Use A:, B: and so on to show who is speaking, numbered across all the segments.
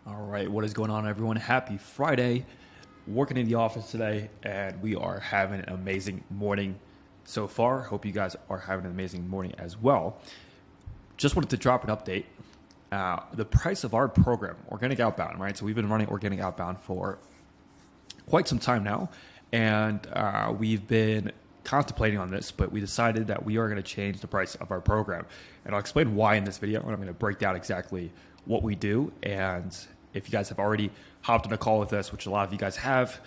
A: All right, what is going on, everyone? Happy Friday. Working in the office today, and we are having an amazing morning so far. Hope you guys are having an amazing morning as well. Just wanted to drop an update. The price of our program, Organic Outbound, right? So we've been running Organic Outbound for quite some time now, and we've been contemplating on this, but we decided that we are going to change the price of our program. And I'll explain why in this video, and I'm going to break down exactly what we do. And if you guys have already hopped on a call with us, which a lot of you guys have,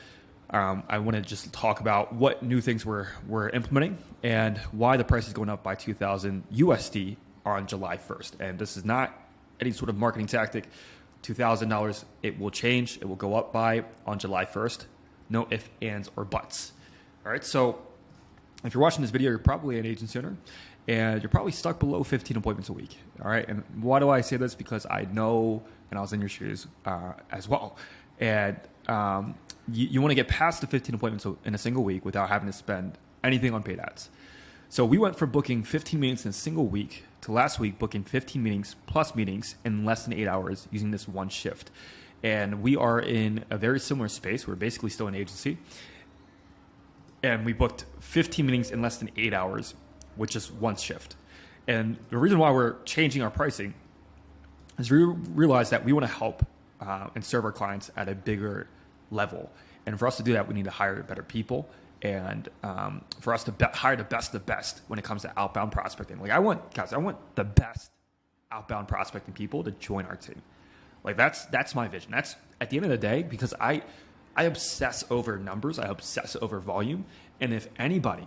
A: I want to just talk about what new things we're implementing and why the price is going up by 2,000 USD on July 1st. And this is not any sort of marketing tactic. $2,000, it will change. It will go up by on July 1st. No ifs, ands, or buts. All right, so if you're watching this video, you're probably an agency owner, and you're probably stuck below 15 appointments a week. All right, and why do I say this? Because I know, and I was in your shoes as well. And you want to get past the 15 appointments in a single week without having to spend anything on paid ads. So we went from booking 15 meetings in a single week to last week booking 15 meetings plus meetings in less than 8 hours using this one shift. And we are in a very similar space. We're basically still an agency. And we booked 15 meetings in less than 8 hours with just one shift. And the reason why we're changing our pricing is we realize that we want to help and serve our clients at a bigger level. And for us to do that, we need to hire better people. And for us to hire the best of the best when it comes to outbound prospecting. Like I want the best outbound prospecting people to join our team. Like that's my vision. That's at the end of the day, because I obsess over numbers. I obsess over volume. And if anybody,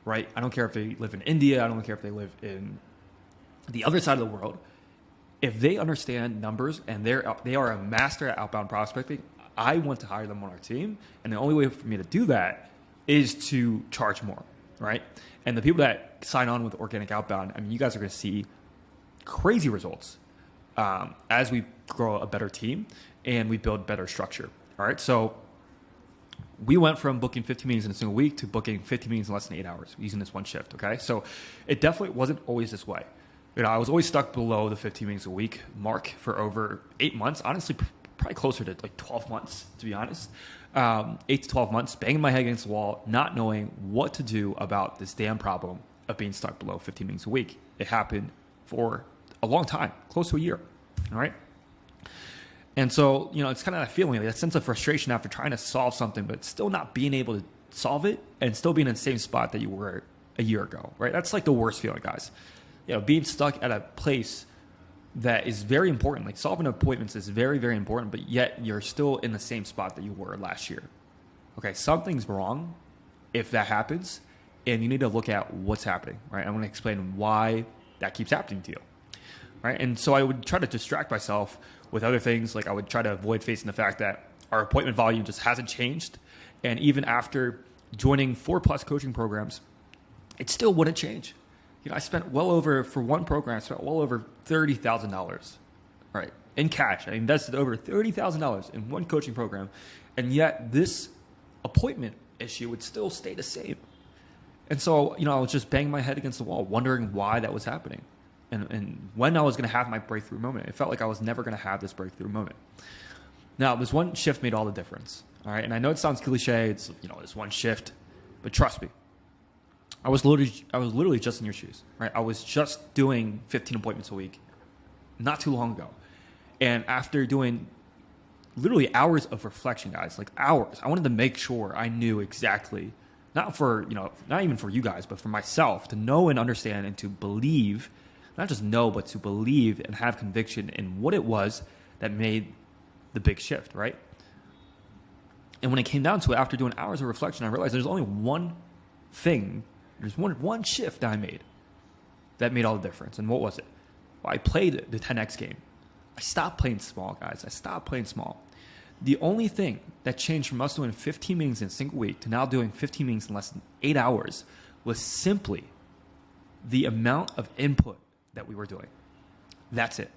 A: right, I don't care if they live in India, I don't care if they live in the other side of the world, if they understand numbers and they are a master at outbound prospecting, I want to hire them on our team. And the only way for me to do that is to charge more, right? And the people that sign on with Organic Outbound, I mean, you guys are going to see crazy results as we grow a better team and we build better structure. All right, so we went from booking 15 meetings in a single week to booking 50 meetings in less than 8 hours using this one shift, okay? So it definitely wasn't always this way. You know, I was always stuck below the 15 meetings a week mark for over 8 months, honestly, probably closer to like 12 months, to be honest. 8 to 12 months, banging my head against the wall, not knowing what to do about this damn problem of being stuck below 15 meetings a week. It happened for a long time, close to a year, all right? And so, you know, it's kind of that feeling, like that sense of frustration after trying to solve something, but still not being able to solve it and still being in the same spot that you were a year ago, right? That's like the worst feeling, guys. You know, being stuck at a place that is very important, like solving appointments is very, very important, but yet you're still in the same spot that you were last year. Okay, something's wrong if that happens, and you need to look at what's happening, right? I'm going to explain why that keeps happening to you, right? And so I would try to distract myself with other things. Like I would try to avoid facing the fact that our appointment volume just hasn't changed. And even after joining 4+ coaching programs, it still wouldn't change. You know, I spent for one program, I spent well over $30,000, right, in cash. I invested over $30,000 in one coaching program. And yet this appointment issue would still stay the same. And so, you know, I was just banging my head against the wall, wondering why that was happening. And when I was going to have my breakthrough moment. It felt like I was never going to have this breakthrough moment. Now, this one shift made all the difference. All right. And I know it sounds cliche. It's, you know, this one shift, but trust me, I was literally just in your shoes, right? I was just doing 15 appointments a week not too long ago. And after doing literally hours of reflection, guys, like hours, I wanted to make sure I knew exactly, not even for you guys, but for myself to know and understand and to believe, not just know, but to believe and have conviction in what it was that made the big shift, right? And when it came down to it, after doing hours of reflection, I realized there's only one thing, there's one shift that I made that made all the difference. And what was it? Well, I played the 10X game. I stopped playing small, guys. I stopped playing small. The only thing that changed from us doing 15 meetings in a single week to now doing 15 meetings in less than 8 hours was simply the amount of input that we were doing. That's it.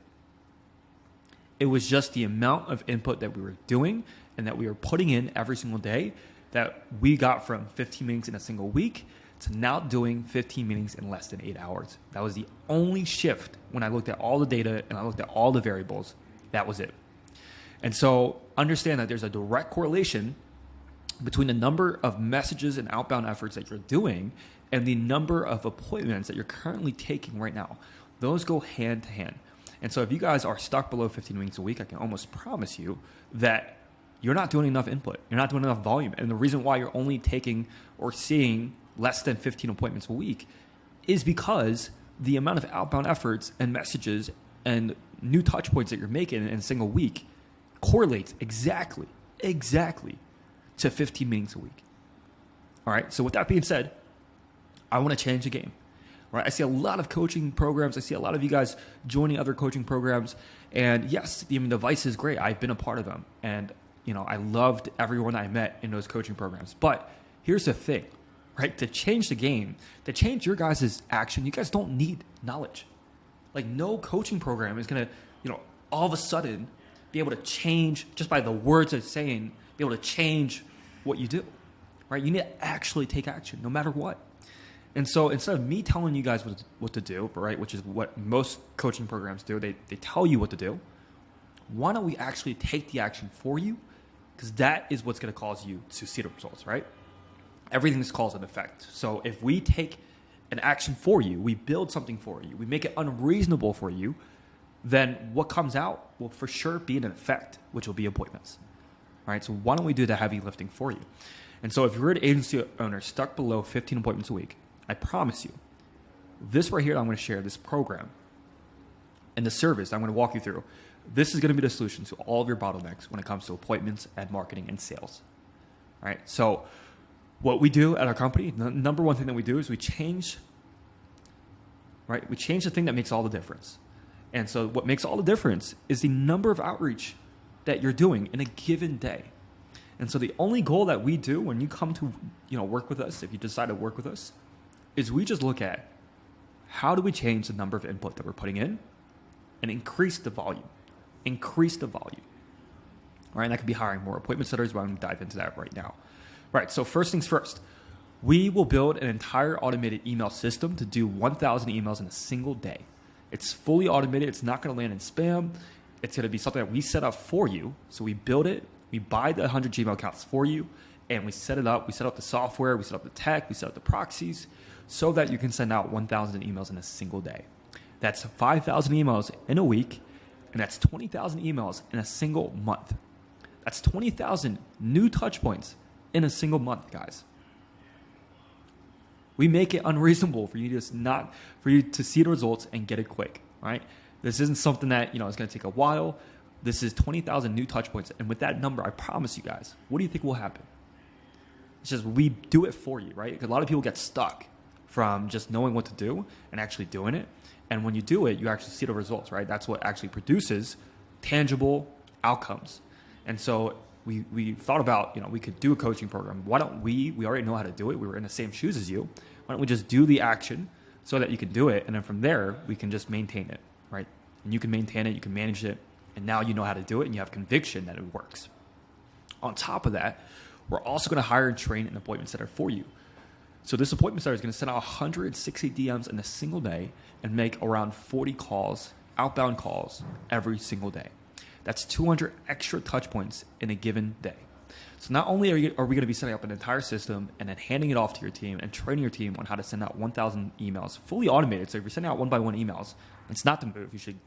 A: It was just the amount of input that we were doing and that we were putting in every single day that we got from 15 meetings in a single week to now doing 15 meetings in less than 8 hours. That was the only shift when I looked at all the data and I looked at all the variables. That was it. And so understand that there's a direct correlation between the number of messages and outbound efforts that you're doing and the number of appointments that you're currently taking right now. Those go hand to hand. And so if you guys are stuck below 15 meetings a week, I can almost promise you that you're not doing enough input. You're not doing enough volume. And the reason why you're only taking or seeing less than 15 appointments a week is because the amount of outbound efforts and messages and new touch points that you're making in a single week correlates exactly to 15 meetings a week. All right. So with that being said, I want to change the game. All right. I see a lot of coaching programs. I see a lot of you guys joining other coaching programs. And yes, the device is great. I've been a part of them. And, I loved everyone I met in those coaching programs. But here's the thing, right? To change the game, to change your guys' action, you guys don't need knowledge. Like no coaching program is going to, all of a sudden be able to change just by the words it's saying, be able to change what you do, right? You need to actually take action no matter what. And so instead of me telling you guys what to do, right, which is what most coaching programs do, they tell you what to do, why don't we actually take the action for you? Because that is what's going to cause you to see the results, right? Everything's cause and effect. So if we take an action for you, we build something for you, we make it unreasonable for you, then what comes out will for sure be an effect, which will be appointments. All right, so why don't we do the heavy lifting for you? And so if you're an agency owner stuck below 15 appointments a week, I promise you, this right here I'm going to share, this program and the service I'm going to walk you through, this is going to be the solution to all of your bottlenecks when it comes to appointments and marketing and sales. All right, so what we do at our company, the number one thing that we do is we change the thing that makes all the difference. And so what makes all the difference is the number of outreach that you're doing in a given day. And so the only goal that we do when you come to work with us, if you decide to work with us, is we just look at how do we change the number of input that we're putting in and increase the volume. All right, and that could be hiring more appointment setters, but I'm going to dive into that right now. Right, so first things first, we will build an entire automated email system to do 1,000 emails in a single day. It's fully automated. It's not going to land in spam. It's going to be something that we set up for you. So we build it. We buy the 100 Gmail accounts for you, and we set it up. We set up the software. We set up the tech. We set up the proxies so that you can send out 1,000 emails in a single day. That's 5,000 emails in a week, and that's 20,000 emails in a single month. That's 20,000 new touch points in a single month, guys. We make it unreasonable for you to see the results and get it quick, right? This isn't something that, is going to take a while. This is 20,000 new touch points. And with that number, I promise you guys, what do you think will happen? It's just we do it for you, right? Because a lot of people get stuck from just knowing what to do and actually doing it. And when you do it, you actually see the results, right? That's what actually produces tangible outcomes. And so we thought about, we could do a coaching program. Why don't we already know how to do it. We were in the same shoes as you. Why don't we just do the action so that you can do it? And then from there, we can just maintain it, right? And you can maintain it, you can manage it. And now you know how to do it and you have conviction that it works. On top of that, we're also going to hire and train an appointment setter for you. So this appointment setter is going to send out 160 DMs in a single day and make around 40 calls, outbound calls, every single day. That's 200 extra touch points in a given day. So not only are we going to be setting up an entire system and then handing it off to your team and training your team on how to send out 1,000 emails fully automated. So if you're sending out one by one emails, it's not the move. You should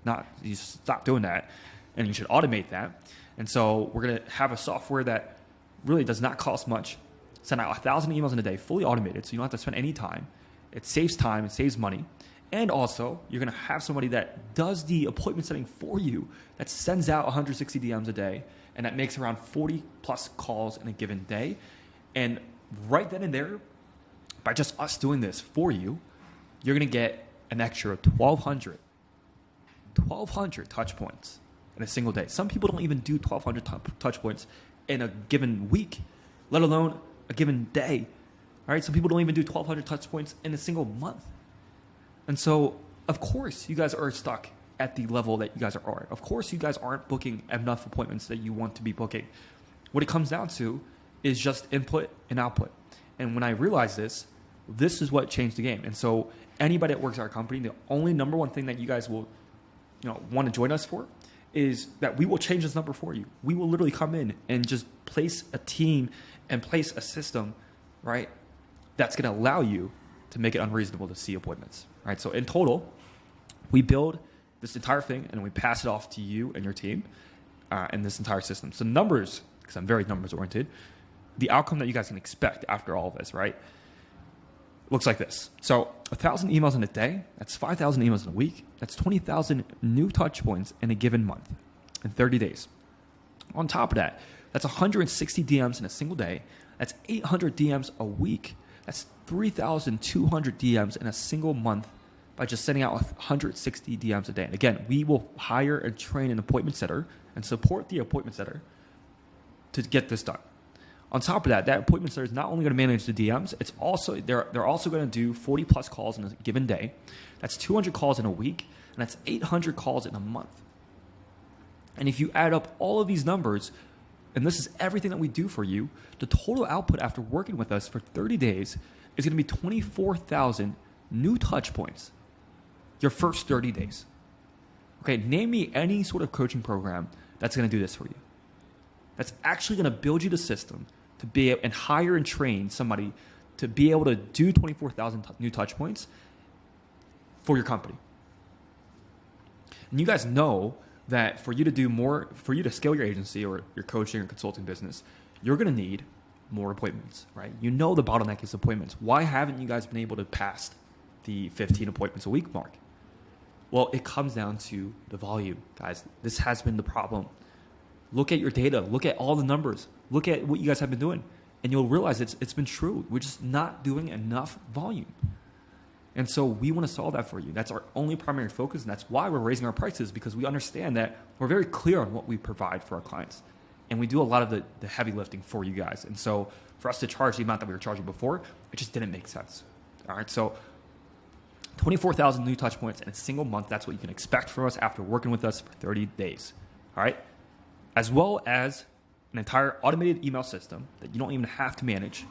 A: stop doing that, and you should automate that. And so we're going to have a software that really does not cost much. Send out 1,000 emails in a day, fully automated, so you don't have to spend any time. It saves time, it saves money. And also, you're going to have somebody that does the appointment setting for you, that sends out 160 DMs a day, and that makes around 40 plus calls in a given day. And right then and there, by just us doing this for you, you're going to get an extra 1,200 touch points in a single day. Some people don't even do 1,200 touch points in a given week, let alone a given day. All right, some people don't even do 1,200 touch points in a single month. And so, of course, you guys are stuck at the level that you guys are. Of course, you guys aren't booking enough appointments that you want to be booking. What it comes down to is just input and output. And when I realized this is what changed the game. And so anybody that works at our company, the only number one thing that you guys will want to join us for is that we will change this number for you. We will literally come in and just place a team and place a system, right, that's going to allow you to make it unreasonable to see appointments, right? So in total, we build this entire thing and we pass it off to you and your team and this entire system. So numbers, because I'm very numbers oriented, the outcome that you guys can expect after all of this, right, looks like this. So 1,000 emails in a day, that's 5,000 emails in a week. That's 20,000 new touch points in a given month in 30 days. On top of that, that's 160 DMs in a single day. That's 800 DMs a week. That's 3,200 DMs in a single month by just sending out 160 DMs a day. And again, we will hire and train an appointment setter and support the appointment setter to get this done. On top of that, that appointment setter is not only going to manage the DMs, it's also they're also going to do 40 plus calls in a given day. That's 200 calls in a week, and that's 800 calls in a month. And if you add up all of these numbers, and this is everything that we do for you, the total output after working with us for 30 days is going to be 24,000 new touch points your first 30 days. Okay, name me any sort of coaching program that's going to do this for you. That's actually going to build you the system to be able and hire and train somebody to be able to do 24,000 new touch points for your company. And you guys know that for you to do more, for you to scale your agency or your coaching or consulting business, you're going to need more appointments, right? You know the bottleneck is appointments. Why haven't you guys been able to pass the 15 appointments a week mark? Well, it comes down to the volume, guys. This has been the problem. Look at your data. Look at all the numbers. Look at what you guys have been doing. And you'll realize it's been true. We're just not doing enough volume. And so we want to solve that for you. That's our only primary focus, and that's why we're raising our prices, because we understand that we're very clear on what we provide for our clients. And we do a lot of the heavy lifting for you guys. And so for us to charge the amount that we were charging before, it just didn't make sense. All right, so 24,000 new touch points in a single month, that's what you can expect from us after working with us for 30 days. All right, as well as an entire automated email system that you don't even have to manage,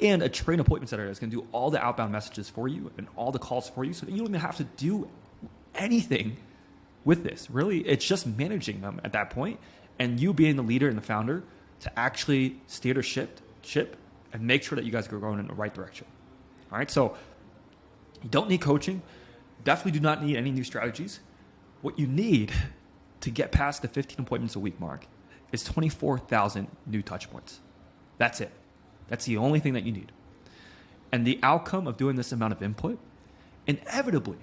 A: and a trained appointment setter that's going to do all the outbound messages for you and all the calls for you, so that you don't even have to do anything with this. Really, it's just managing them at that point, and you being the leader and the founder to actually steer the ship and make sure that you guys are going in the right direction. All right, so you don't need coaching. Definitely do not need any new strategies. What you need to get past the 15 appointments a week mark is 24,000 new touch points. That's it. That's the only thing that you need. And the outcome of doing this amount of input, inevitably,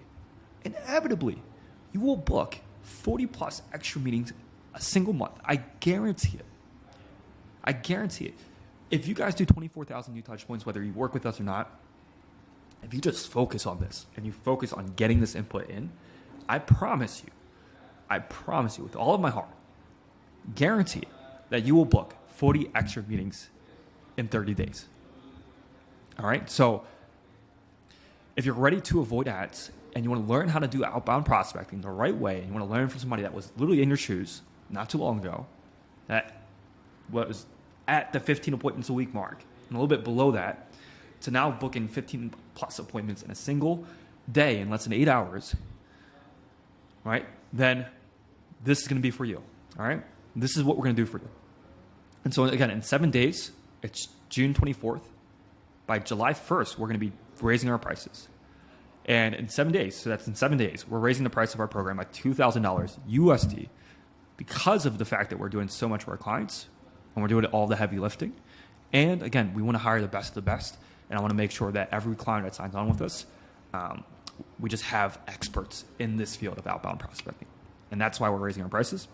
A: you will book 40 plus extra meetings a single month. I guarantee it. If you guys do 24,000 new touch points, whether you work with us or not, if you just focus on this and you focus on getting this input in, I promise you with all of my heart, guarantee it, that you will book 40 extra meetings in 30 days. All right. So if you're ready to avoid ads and you want to learn how to do outbound prospecting the right way, and you want to learn from somebody that was literally in your shoes not too long ago, that was at the 15 appointments a week mark and a little bit below that, to now booking 15 plus appointments in a single day in less than 8 hours, right? Then this is going to be for you. All right. This is what we're going to do for you. And so again, in 7 days, it's June 24th. By July 1st, we're going to be raising our prices. And in 7 days, so that's in 7 days, we're raising the price of our program by $2,000 USD because of the fact that we're doing so much for our clients and we're doing all the heavy lifting. And again, we want to hire the best of the best. And I want to make sure that every client that signs on with us, we just have experts in this field of outbound prospecting. And that's why we're raising our prices.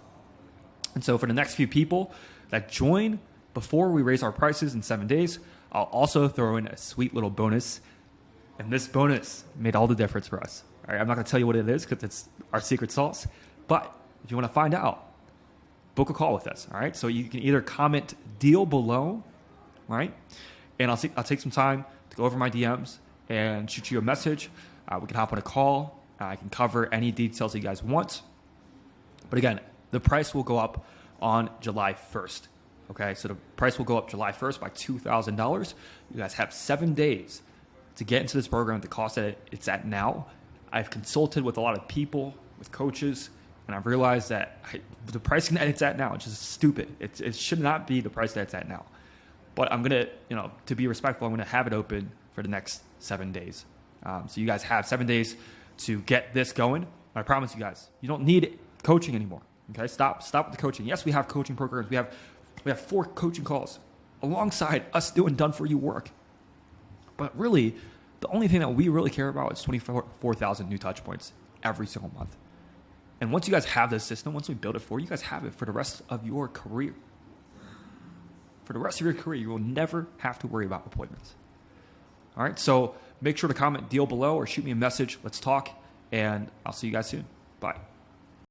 A: And so for the next few people that join before we raise our prices in 7 days, I'll also throw in a sweet little bonus. And this bonus made all the difference for us. All right, I'm not going to tell you what it is because it's our secret sauce. But if you want to find out, book a call with us. All right, so you can either comment deal below, right? And I'll take some time to go over my DMs and shoot you a message. We can hop on a call. I can cover any details that you guys want. But again, the price will go up on July 1st. Okay, so the price will go up July 1st by $2,000. You guys have 7 days to get into this program at the cost that it's at now. I've consulted with a lot of people, with coaches, And I've realized that the pricing that it's at now, it's just stupid. It should not be the price that it's at now. But I'm going to, to be respectful, I'm going to have it open for the next 7 days. So you guys have 7 days to get this going. I promise you guys, you don't need coaching anymore. Okay, stop with the coaching. Yes, we have coaching programs. We have 4 coaching calls alongside us doing done for you work. But really, the only thing that we really care about is 24,000 new touch points every single month. And once you guys have this system, once we build it for you, you guys have it for the rest of your career. For the rest of your career, you will never have to worry about appointments. All right, so make sure to comment deal below or shoot me a message. Let's talk, and I'll see you guys soon. Bye.